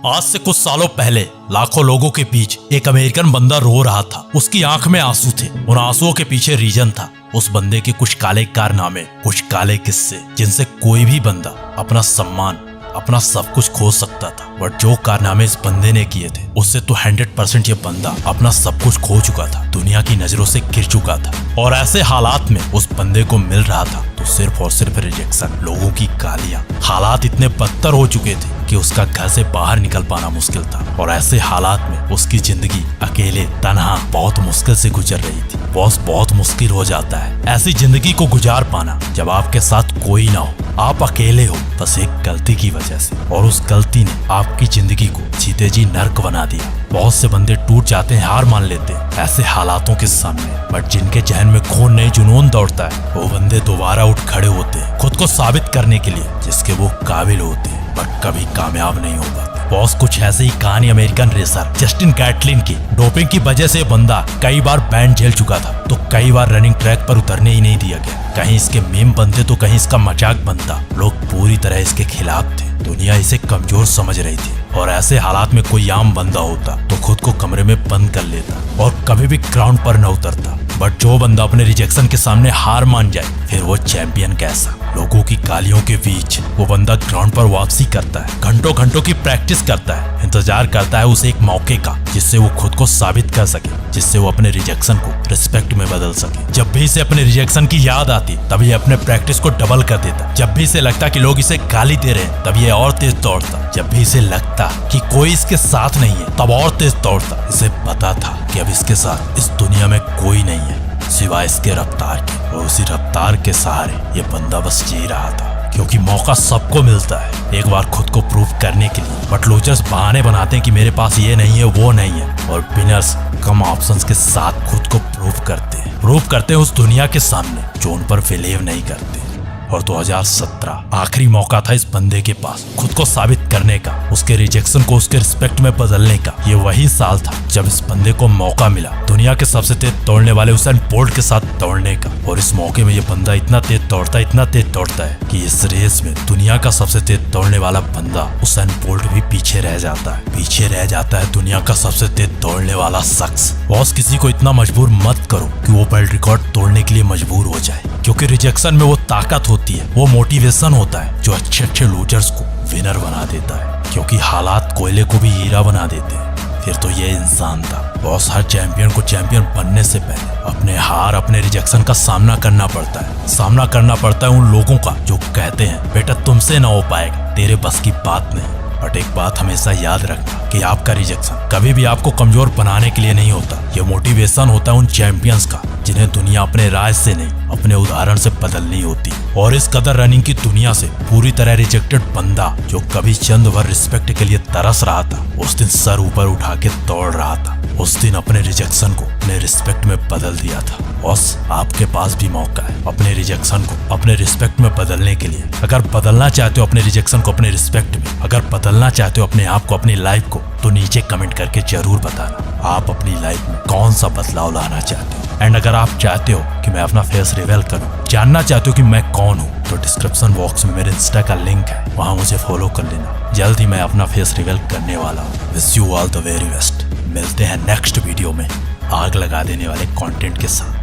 आज से कुछ सालों पहले लाखों लोगों के बीच एक अमेरिकन बंदा रो रहा था। उसकी आंख में आंसू थे। उन आंसुओं के पीछे रीजन था। उस बंदे के कुछ काले कारनामे, कुछ काले किस्से, जिनसे कोई भी बंदा अपना सम्मान, अपना सब कुछ खो सकता था। बट जो कारनामे इस बंदे ने किए थे, उससे तो 100% ये बंदा अपना सब कुछ खो चुका था, दुनिया की नजरों से गिर चुका था। और ऐसे हालात में उस बंदे को मिल रहा था तो सिर्फ और सिर्फ रिजेक्शन, लोगों की गालियां। हालात इतने बदतर हो चुके थे कि उसका घर से बाहर निकल पाना मुश्किल था। और ऐसे हालात में उसकी जिंदगी अकेले, तन्हा, बहुत मुश्किल से गुजर रही थी। बहुत मुश्किल हो जाता है ऐसी जिंदगी को गुजार पाना जब आपके साथ कोई ना हो, आप अकेले हो, बस एक गलती की वजह से। और उस गलती ने आपकी जिंदगी को जीते जी नर्क बना दिया। बहुत से बंदे टूट जाते हैं, हार मान लेते हैं ऐसे हालातों के सामने। बट जिनके जहन में खून नहीं, जुनून दौड़ता है, वो बंदे दोबारा उठ खड़े होते हैं खुद को साबित करने के लिए जिसके वो काबिल होते हैं, बट कभी कामयाब नहीं हो पाते। बॉस, कुछ ऐसे ही कहानी अमेरिकन रेसर जस्टिन गैटलिन की। डोपिंग की वजह से बंदा कई बार बैन झेल चुका था, तो कई बार रनिंग ट्रैक पर उतरने ही नहीं दिया गया। कहीं इसके मीम बनते तो कहीं इसका मजाक बनता। लोग पूरी तरह इसके खिलाफ थे, दुनिया इसे कमजोर समझ रही थी। और ऐसे हालात में कोई आम बंदा होता तो खुद को कमरे में बंद कर लेता और कभी भी ग्राउंड पर न उतरता। बट जो बंदा अपने रिजेक्शन के सामने हार मान जाए, फिर वो चैंपियन कैसा। लोगों की गालियों के बीच वो बंदा ग्राउंड पर वापसी करता है, घंटों घंटों की प्रैक्टिस करता है, इंतजार करता है उस एक मौके का जिससे वो खुद को साबित कर सके, जिससे वो अपने रिजेक्शन को रिस्पेक्ट में बदल सके। जब भी इसे अपने रिजेक्शन की याद आती, तब ये अपने प्रैक्टिस को डबल कर देता। जब भी इसे लगता कि लोग इसे गाली दे रहे हैं, तब ये और तेज दौड़ता। जब भी इसे लगता कि कोई इसके साथ नहीं है, तब और तेज दौड़ता। इसे पता था कि अब इसके साथ इस दुनिया में कोई नहीं है सिवाय इसके रफ्तार के। और उसी रफ्तार के सहारे ये बंदा बस जी रहा था, क्योंकि मौका सबको मिलता है एक बार खुद को प्रूव करने के लिए। बट लूजर्स बहाने बनाते हैं कि मेरे पास ये नहीं है, वो नहीं है, और विनर्स कम ऑप्शंस के साथ खुद को प्रूव करते हैं उस दुनिया के सामने जो उन पर बिलीव नहीं करते। और 2017 आखिरी मौका था इस बंदे के पास खुद को साबित करने का, उसके रिजेक्शन को उसके रिस्पेक्ट में बदलने का। ये वही साल था जब इस बंदे को मौका मिला दुनिया के सबसे तेज दौड़ने वाले उसेन बोल्ट के साथ दौड़ने का। और इस मौके में ये बंदा इतना तेज दौड़ता है कि इस रेस में दुनिया का सबसे तेज दौड़ने वाला बंदा उसेन बोल्ट भी पीछे रह जाता है दुनिया का सबसे तेज दौड़ने वाला शख्स। बॉस, किसी को इतना मजबूर मत करो कि वो वर्ल्ड रिकॉर्ड तोड़ने के लिए मजबूर हो जाए, क्योंकि रिजेक्शन में वो ताकत होती है, वो मोटिवेशन होता है जो अच्छे लूजर्स को विनर बना देता है। क्योंकि हालात कोयले को भी हीरा बना देते हैं। फिर तो ये इंसान था। बॉस, हर चैंपियन को चैंपियन बनने से पहले अपने हार, अपने रिजेक्शन का सामना करना पड़ता है उन लोगों का जो कहते हैं बेटा तुमसे ना हो पाएगा, तेरे बस की बात नहीं। बट एक बात हमेशा याद रखना कि आपका रिजेक्शन कभी भी आपको कमजोर बनाने के लिए नहीं होता। ये मोटिवेशन होता है उन चैंपियंस का जिन्हें दुनिया अपने राज से नहीं, अपने उदाहरण से बदलनी होती। और इस कदर रनिंग की दुनिया से पूरी तरह रिजेक्टेड बंदा जो कभी चंद भर रिस्पेक्ट के लिए तरस रहा था, उस दिन सर ऊपर उठा के दौड़ रहा था। उस दिन अपने रिजेक्शन को अपने रिस्पेक्ट में बदल दिया था। बॉस, आपके पास भी मौका है अपने रिजेक्शन को अपने रिस्पेक्ट में बदलने के लिए। अगर बदलना चाहते हो अपने रिजेक्शन को अपने रिस्पेक्ट में, अगर बदलना चाहते हो अपने आप को, अपनी लाइफ को, तो नीचे कमेंट करके जरूर बताना आप अपनी लाइफ में कौन सा बदलाव लाना चाहते हो। एंड अगर आप चाहते हो कि मैं अपना फेस रिवील करूं, जानना चाहते हो कि मैं कौन हूं, तो डिस्क्रिप्शन बॉक्स में मेरे इंस्टा का लिंक है, वहां मुझे फॉलो कर लेना। जल्द ही मैं अपना फेस रिवील करने वाला हूं। Wish you all the very best. मिलते हैं नेक्स्ट वीडियो में आग लगा देने वाले कंटेंट के साथ।